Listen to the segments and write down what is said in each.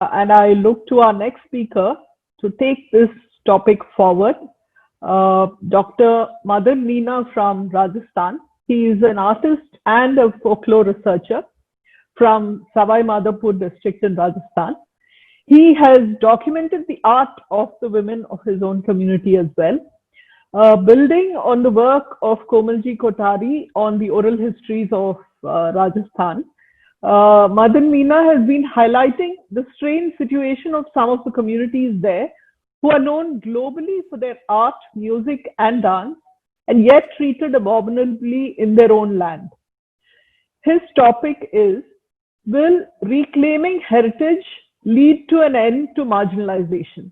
and I look to our next speaker to take this topic forward. Dr. Madan Meena from Rajasthan. He is an artist and a folklore researcher from Savai Madhopur district in Rajasthan. He has documented the art of the women of his own community as well. Building on the work of Komalji Kotari on the oral histories of Rajasthan, Madan Meena has been highlighting the strained situation of some of the communities there who are known globally for their art, music, and dance, and yet treated abominably in their own land. His topic is: will reclaiming heritage lead to an end to marginalization?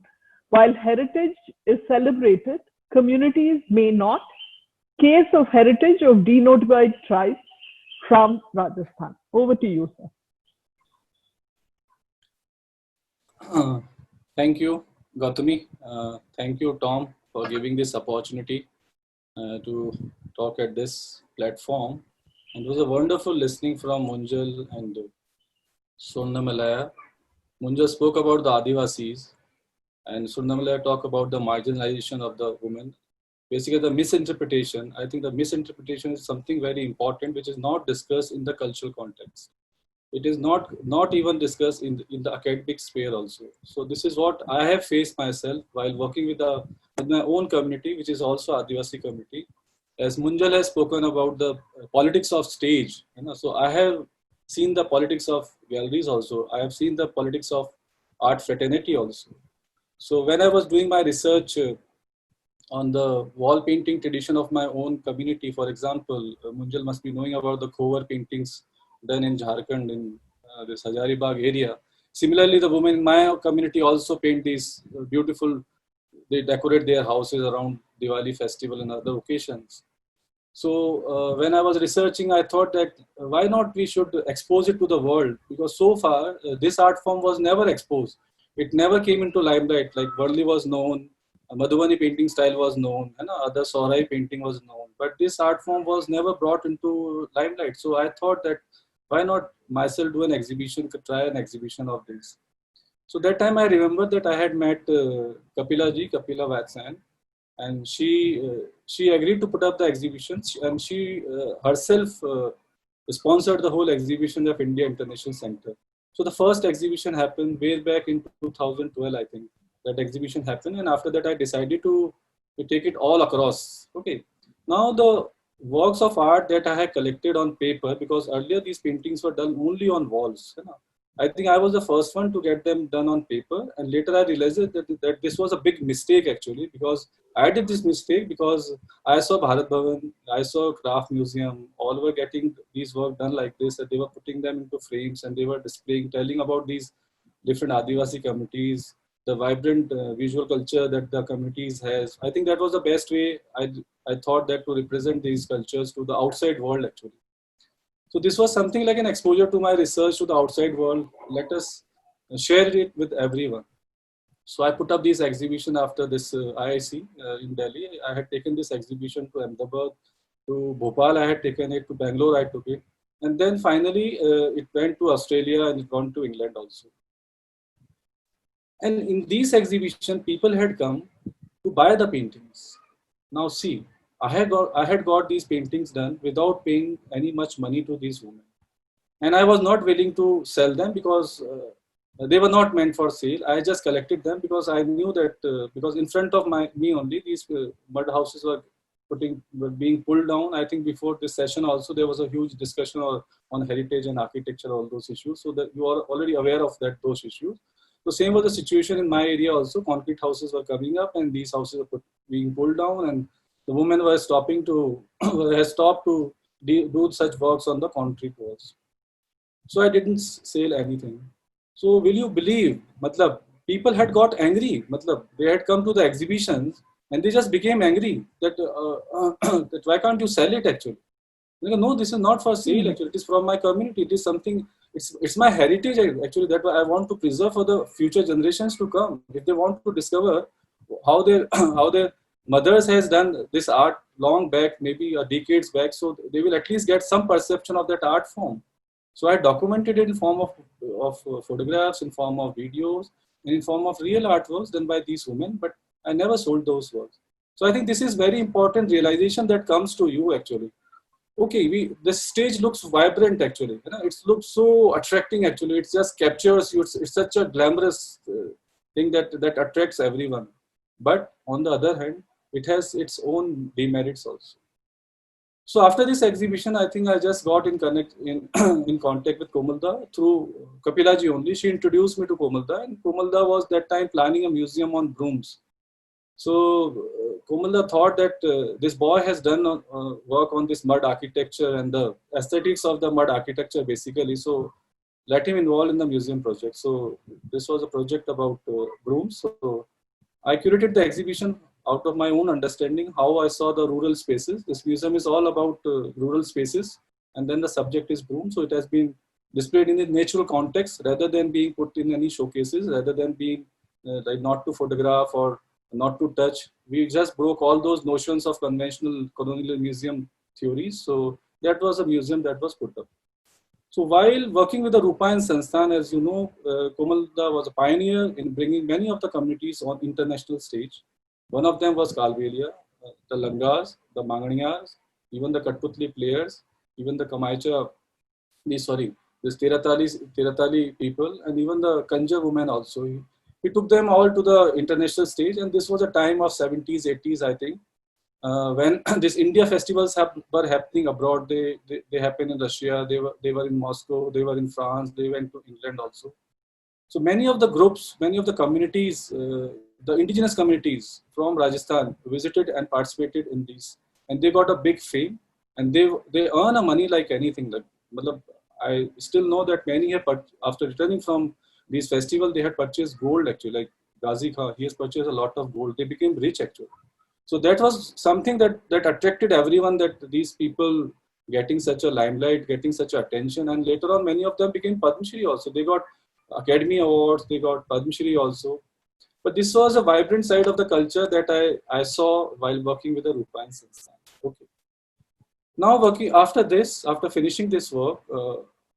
While heritage is celebrated, communities may not. Case of heritage of denotified tribes from Rajasthan. Over to you, sir. Thank you, Gautami. Thank you, Tom, for giving this opportunity to talk at this platform. And it was a wonderful listening from Munjal and Sonnamalaya. Munjal spoke about the Adivasis, and Sonnamalaya talked about the marginalization of the women. Basically, the misinterpretation. I think the misinterpretation is something very important, which is not discussed in the cultural context. It is not even discussed in the academic sphere also. So this is what I have faced myself while working with my own community, which is also Adivasi community. As Munjal has spoken about the politics of stage, so I have seen the politics of galleries also. I have seen the politics of art fraternity also. So when I was doing my research on the wall painting tradition of my own community, for example, Munjal must be knowing about the Khovar paintings done in Jharkhand in this Hazaribagh area. Similarly, the women in my community also paint these beautiful, they decorate their houses around Diwali festival and other occasions. So when I was researching, I thought that why not we should expose it to the world, because so far this art form was never exposed. It never came into limelight. Like Varli was known, Madhubani painting style was known, and other Sorai painting was known, but this art form was never brought into limelight. So I thought that why not myself do an exhibition, could try an exhibition of this. So that time I remember that I had met Kapila Vatsan, and she agreed to put up the exhibition, and she herself sponsored the whole exhibition of India International Center. So the first exhibition happened way back in 2012, I think. That exhibition happened, and after that I decided to take it all across. Okay, now the works of art that I had collected on paper, because earlier these paintings were done only on walls. I think I was the first one to get them done on paper, and later I realized that this was a big mistake actually, because I did this mistake because I saw Bharat Bhavan, I saw Craft Museum, all were getting these work done like this, and they were putting them into frames and they were displaying, telling about these different Adivasi communities, the vibrant visual culture that the communities has. I think that was the best way I thought that to represent these cultures to the outside world actually. So this was something like an exposure to my research to the outside world. Let us share it with everyone. So I put up this exhibition after this IIC in Delhi. I had taken this exhibition to Ahmedabad, to Bhopal. I had taken it to Bangalore. I took it, and then finally it went to Australia and it gone to England also. And in these exhibition, people had come to buy the paintings. Now see, I had got these paintings done without paying any much money to these women, and I was not willing to sell them because they were not meant for sale. I just collected them because I knew that because in front of me only these mud houses were being pulled down. I think before this session also there was a huge discussion on heritage and architecture, all those issues. So that you are already aware of those issues. So same was the situation in my area also. Concrete houses were coming up and these houses were being pulled down, and the women were stopping to has stopped to do such works on the concrete walls. So I didn't sell anything. So will you believe, matlab, people had got angry. Matlab, they had come to the exhibitions and they just became angry that, that why can't you sell it actually? They go, no, this is not for sale actually. It is from my community. It is something, it's my heritage actually that I want to preserve for the future generations to come. If they want to discover how their, how their mothers has done this art long back, maybe decades back, so they will at least get some perception of that art form. So I documented it in form of photographs, in form of videos, and in form of real artworks done by these women, but I never sold those works. So I think this is very important realization that comes to you actually. Okay, this stage looks vibrant actually. You know, it looks so attracting actually. It just captures you. It's such a glamorous thing that attracts everyone. But on the other hand, it has its own demerits also. So after this exhibition, I think I just got in in contact with Komalda through Kapilaji only. She introduced me to Komalda, and Komalda was that time planning a museum on brooms. So Komalda thought that this boy has done work on this mud architecture and the aesthetics of the mud architecture basically. So let him involve in the museum project. So this was a project about brooms. So I curated the exhibition out of my own understanding, how I saw the rural spaces. This museum is all about rural spaces, and then the subject is broom. So it has been displayed in a natural context rather than being put in any showcases, rather than being like not to photograph or not to touch. We just broke all those notions of conventional colonial museum theories. So that was a museum that was put up. So while working with the Rupayan Sansthan, as you know, Komalda was a pioneer in bringing many of the communities on international stage. One of them was Kalbelia, the Langas, the Manganiyars, even the Katputli players, even the Kamaicha, this Tiratali people, and even the Kanja women also. He took them all to the international stage, and this was a time of 70s, 80s, I think, when these India festivals were happening abroad. They happened in Russia, they were in Moscow, they were in France, they went to England also. So many of the groups, many of the communities, the indigenous communities from Rajasthan visited and participated in these, and they got a big fame, and they earn a money like anything. Like, I still know that many have, after returning from these festivals, they had purchased gold actually. Like Ghazi Khan, he has purchased a lot of gold. They became rich actually. So that was something that attracted everyone, that these people getting such a limelight, getting such attention, and later on many of them became Padma Shri also. They got Academy Awards, they got Padma Shri also. But this was a vibrant side of the culture that I saw while working with the Rupayan Sansthan. Okay. Now working after this, after finishing this work,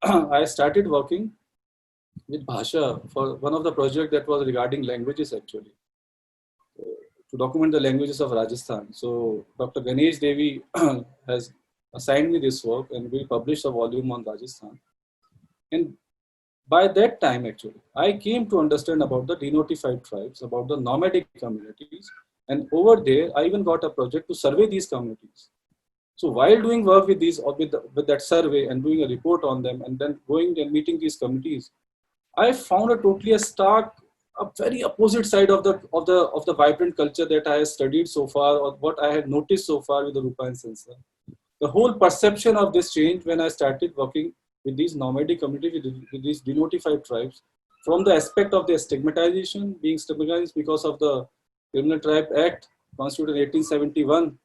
I started working with Bhasha for one of the projects that was regarding languages actually, to document the languages of Rajasthan. So Dr. Ganesh Devi has assigned me this work, and we published a volume on Rajasthan. And by that time, actually, I came to understand about the denotified tribes, about the nomadic communities. And over there, I even got a project to survey these communities. So while doing work with these, or with that survey and doing a report on them, and then going and meeting these communities, I found a totally a very opposite side of the vibrant culture that I have studied so far, or what I had noticed so far with the Rupayan Sansthan. The whole perception of this changed when I started working with these nomadic communities, with these denotified tribes, from the aspect of their stigmatization, being stigmatized because of the Criminal Tribe Act, constituted in 1871.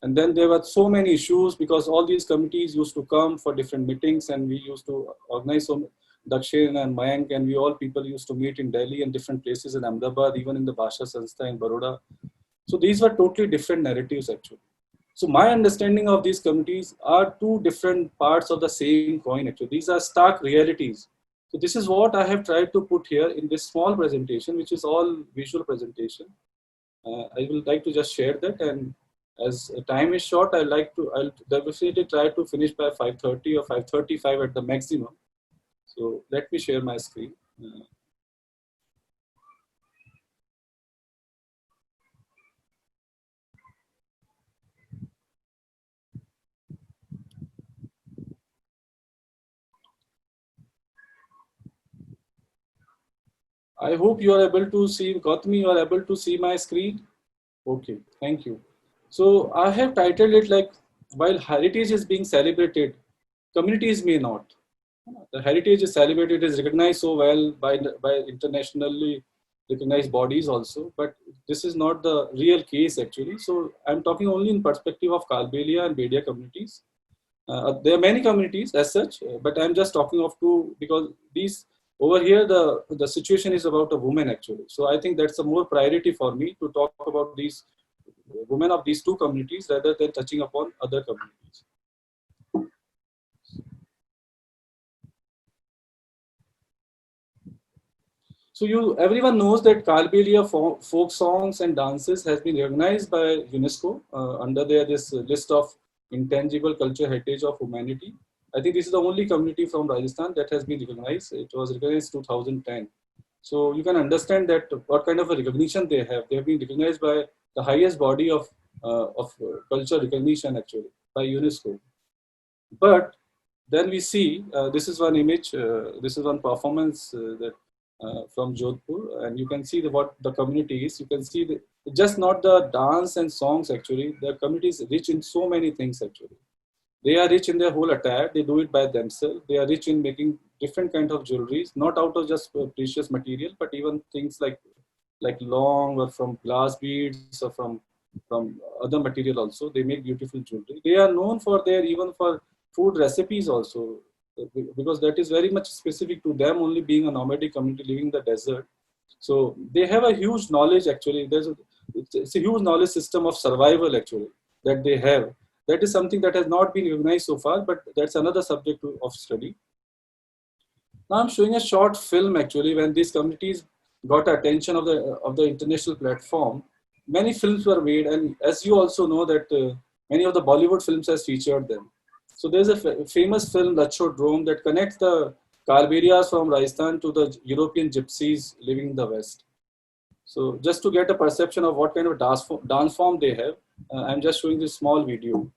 And then there were so many issues because all these committees used to come for different meetings, and we used to organize some. Dakshin and Mayank and we all people used to meet in Delhi and different places in Ahmedabad, even in the Bhasha Sanstha in Baroda. So these were totally different narratives actually. So my understanding of these communities are two different parts of the same coin actually. These are stark realities. So this is what I have tried to put here in this small presentation, which is all visual presentation. I will like to just share that, and as time is short, I'll definitely try to finish by 5:30 or 5:35 at the maximum. So let me share my screen. I hope you are able to see, Gautami, you are able to see my screen. Okay, thank you. So I have titled it like, while heritage is being celebrated, communities may not. The heritage is celebrated, is recognized so well by internationally recognized bodies also, but this is not the real case actually. So I'm talking only in perspective of Kalbelia and Bedia communities. There are many communities as such, but I'm just talking of two because these over here the situation is about a woman actually. So I think that's a more priority for me to talk about these women of these two communities rather than touching upon other communities. So everyone knows that Kalbelia folk songs and dances has been recognized by UNESCO under this list of intangible cultural heritage of humanity. I think this is the only community from Rajasthan that has been recognized. It was recognized 2010. So you can understand that what kind of a recognition they have. They have been recognized by the highest body of cultural recognition actually by UNESCO. But then we see this is one image, this is one performance that from Jodhpur, and you can see what the community is. You can see just not the dance and songs actually. The community is rich in so many things actually. They are rich in their whole attire. They do it by themselves. They are rich in making different kind of jewelries, not out of just precious material, but even things like long or from glass beads or from other material also. They make beautiful jewelry. They are known for their even for food recipes also, because that is very much specific to them, only being a nomadic community living in the desert. So they have a huge knowledge actually. It's a huge knowledge system of survival actually that they have. That is something that has not been recognized so far, but that's another subject of study. Now I'm showing a short film actually when these communities got attention of the international platform. Many films were made, and as you also know that many of the Bollywood films has featured them. So there's a famous film, Lachodrome, that connects the Kalberias from Rajasthan to the European gypsies living in the West. So just to get a perception of what kind of dance form they have, I'm just showing this small video.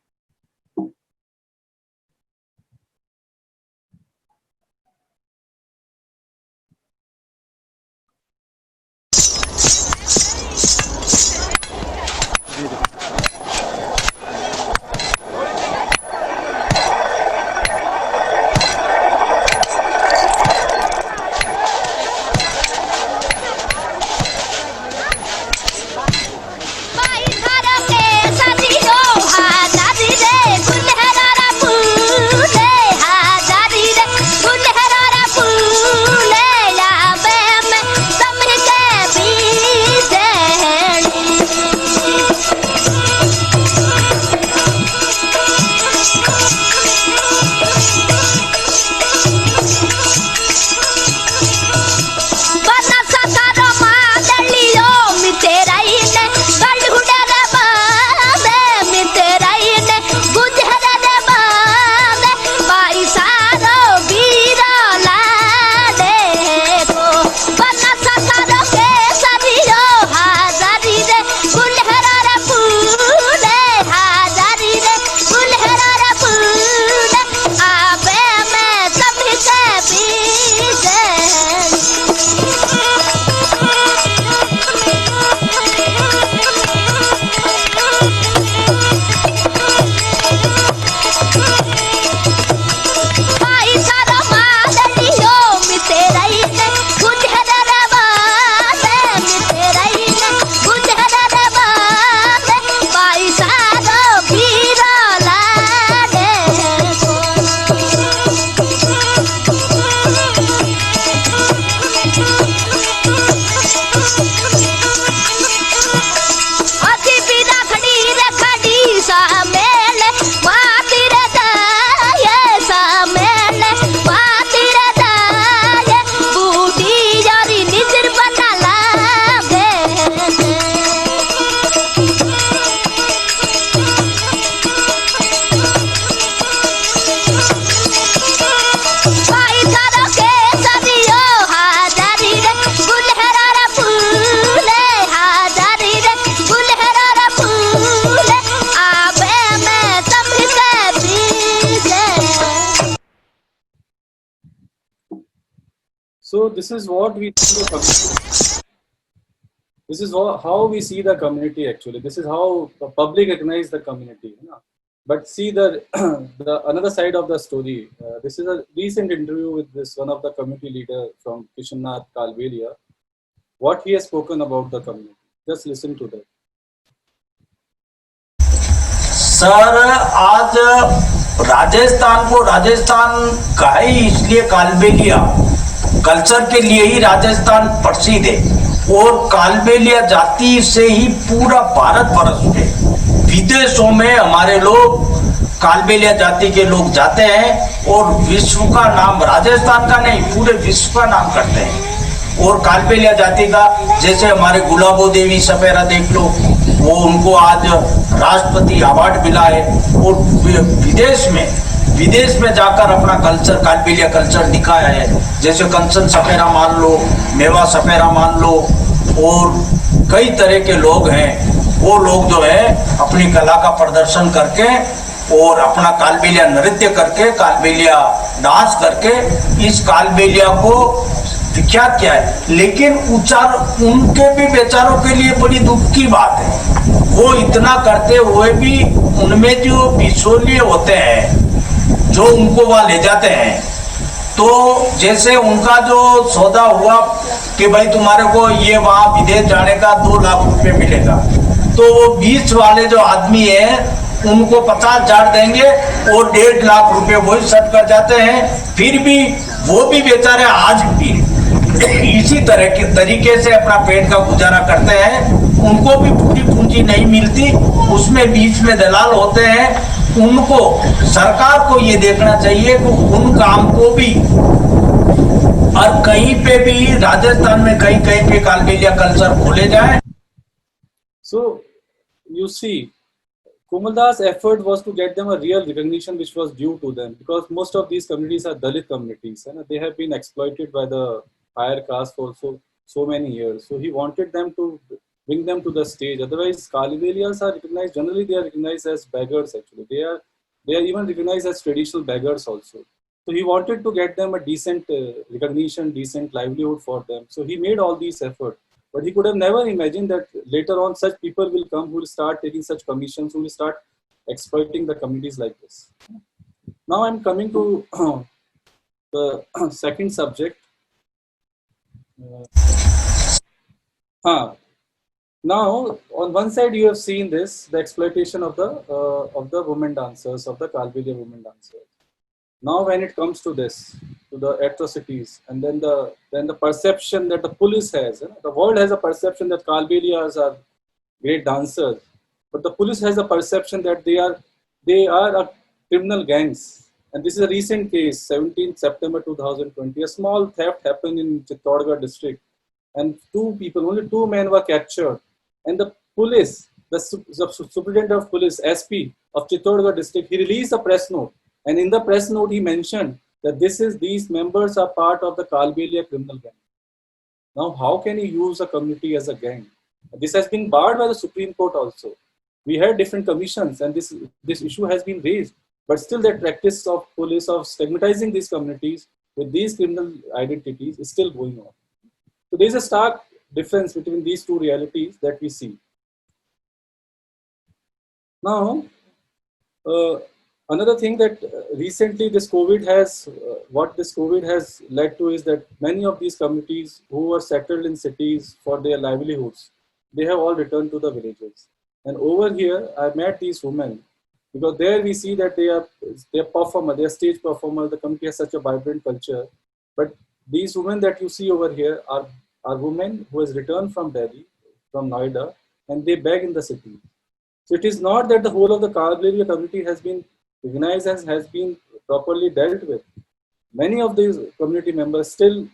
So this is what we see the community. This is how we see the community actually. This is how the public recognize the community. You know? But see the another side of the story. This is a recent interview with this one of the community leader from Kishannath Kalbelia. What he has spoken about the community. Just listen to that. Sir आज राजस्थान को राजस्थान का ही इसलिए Kalbelia culture के लिए ही राजस्थान प्रसिद्ध है और कालबेलिया जाति से ही पूरा भारत वर्ष में विदेशों में हमारे लोग कालबेलिया जाति के लोग जाते हैं और विश्व का नाम राजस्थान का नहीं पूरे विश्व का नाम करते हैं। और कालबेलिया जाति का जैसे हमारे गुलाबो देवी सपेरा देख लो, वो उनको आज राष्ट्रपति अवार्ड मिला है। और विदेश में जाकर अपना कल्चर, कालबेलिया कल्चर दिखाया है। जैसे कंचन सपेरा मान लो, मेवा सपेरा मान लो, और कई तरह के लोग हैं। वो लोग जो है अपनी कला का प्रदर्शन करके और अपना कालबेलिया नृत्य करके, कालबेलिया डांस करके इस कालबेलिया को विख्यात किया है। लेकिन उनके भी बेचारों के लिए बड़ी दुख की बात है, वो इतना करते हुए भी उनमें जो बिचौलिए होते हैं जो उनको वहां ले जाते हैं, तो जैसे उनका जो सौदा हुआ कि भाई तुम्हारे को ये वहां विदेश जाने का 2 लाख रुपए मिलेगा, तो वो बीच वाले जो आदमी है उनको 50,000 देंगे और 1.5 लाख रुपए वही सेट कर जाते हैं। फिर भी वो भी बेचारे आज भी इसी तरह के तरीके से अपना पेट का गुजारा करते हैं। उनको भी पूरी पूंजी नहीं मिलती, उसमें बीच में दलाल होते हैं। उनको सरकार को ये देखना चाहिए कि उन काम को भी, और कहीं पे भी राजस्थान में कहीं कहीं पे कालबेलिया कल्चर खोले जाए। So you see, Komaldas' effort was to get them a real recognition which was due to them, because most of these communities are Dalit communities and they have been exploited by the higher caste for so many years. So he wanted them to bring them to the stage. Otherwise, Kalibelias are recognized, generally they are recognized as beggars actually. They are even recognized as traditional beggars also. So he wanted to get them a decent recognition, decent livelihood for them. So he made all these efforts. But he could have never imagined that later on such people will come who will start taking such commissions, who will start exploiting the communities like this. Now I'm coming to the second subject. Now, on one side you have seen this, the exploitation of the women dancers, of the Kalbelia women dancers. Now when it comes to this, to the atrocities, and then the perception that the police has, the world has a perception that Kalbelias are great dancers, but the police has a perception that they are a criminal gangs. And this is a recent case, 17th September 2020. A small theft happened in Chittorgarh district, and only two men were captured. And the police, the superintendent of police, SP of Chittorgarh district, he released a press note. And in the press note, he mentioned that these members are part of the Kalbelia criminal gang. Now, how can you use a community as a gang? This has been barred by the Supreme Court also. We had different commissions and this issue has been raised. But still that practice of police of stigmatizing these communities with these criminal identities is still going on. So there is a stark difference between these two realities that we see. Now, another thing that recently what this COVID has led to is that many of these communities who were settled in cities for their livelihoods, they have all returned to the villages. And over here, I met these women, because there we see that they are performers, they are stage performers. The community has such a vibrant culture. But these women that you see over here are women who has returned from Delhi, from Noida, and they beg in the city. So it is not that the whole of the Kalbelia community has been recognized as has been properly dealt with. Many of these community members still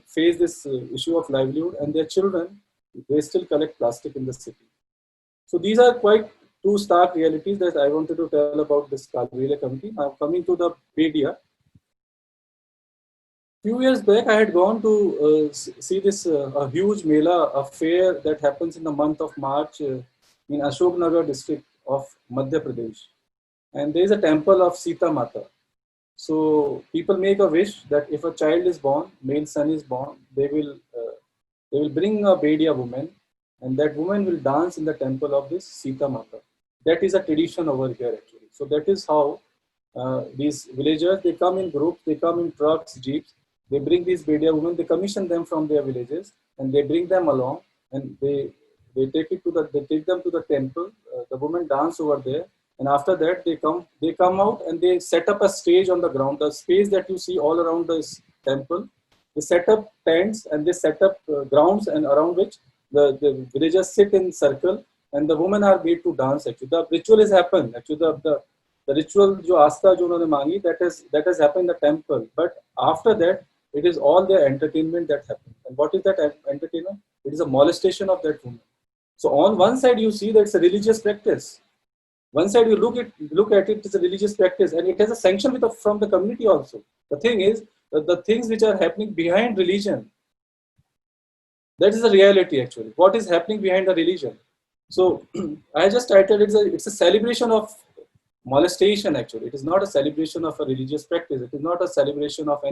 face this issue of livelihood, and their children, they still collect plastic in the city. So these are quite two stark realities that I wanted to tell about this Kalbelia community. Now coming to the media. Few years back, I had gone to see this a huge mela, a fair that happens in the month of March in Ashoknagar district of Madhya Pradesh. And there is a temple of Sita Mata. So people make a wish that if a child is born, male son is born, they will bring a Bedia woman, and that woman will dance in the temple of this Sita Mata. That is a tradition over here actually. So that is how these villagers, they come in groups, they come in trucks, jeeps, they bring these Bedia women, they commission them from their villages, and they bring them along, and they take them to the temple. The women dance over there. And after that, they come out and they set up a stage on the ground, the space that you see all around this temple. They set up tents and they set up grounds, and around which the villagers sit in circle, and the women are made to dance. Actually, the ritual has happened. Actually, the ritual, jo asta jo unhone mangi, that has happened in the temple. But after that, It is all the entertainment that happens. And what is that entertainment? It is a molestation of that woman. So on one side you see that it's a religious practice. One side you look at it, it's a religious practice, and it has a sanction from the community also. The thing is that the things which are happening behind religion, that is the reality actually. What is happening behind the religion? So I just titled it's a celebration of molestation actually. It is not a celebration of a religious practice. It is not a celebration of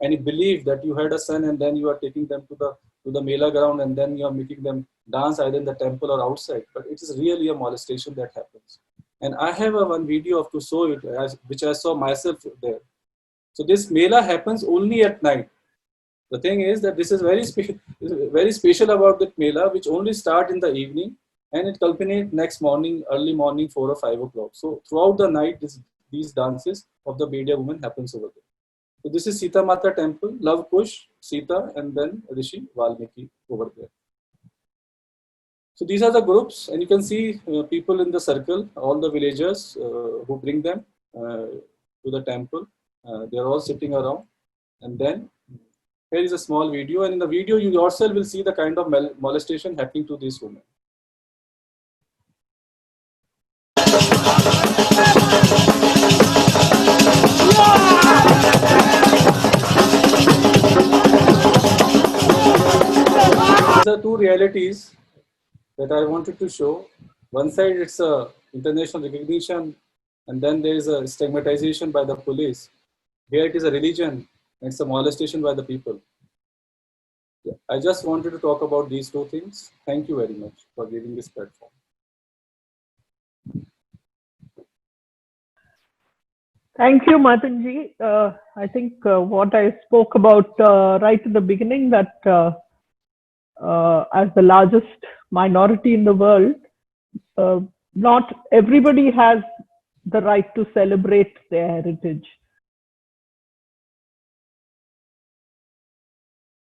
any belief that you had a son and then you are taking them to the Mela ground and then you are making them dance either in the temple or outside. But it is really a molestation that happens. And I have one video to show it, which I saw myself there. So this Mela happens only at night. The thing is that this is very special about that Mela, which only start in the evening and it culminates next morning, early morning, 4 or 5 o'clock. So throughout the night, these dances of the Bedia woman happens over there. So this is Sita Mata temple, Love Kush, Sita, and then Rishi Valmiki over there. So these are the groups, and you can see people in the circle, all the villagers who bring them to the temple. They are all sitting around. And then here is a small video, and in the video you yourself will see the kind of molestation happening to these women. These are two realities that I wanted to show. One side it's a international recognition, and then there is a stigmatization by the police. Here it is a religion, and it's a molestation by the people. I just wanted to talk about these two things. Thank you very much for giving this platform. Thank you, Matanji. I think what I spoke about right at the beginning, that as the largest minority in the world, not everybody has the right to celebrate their heritage.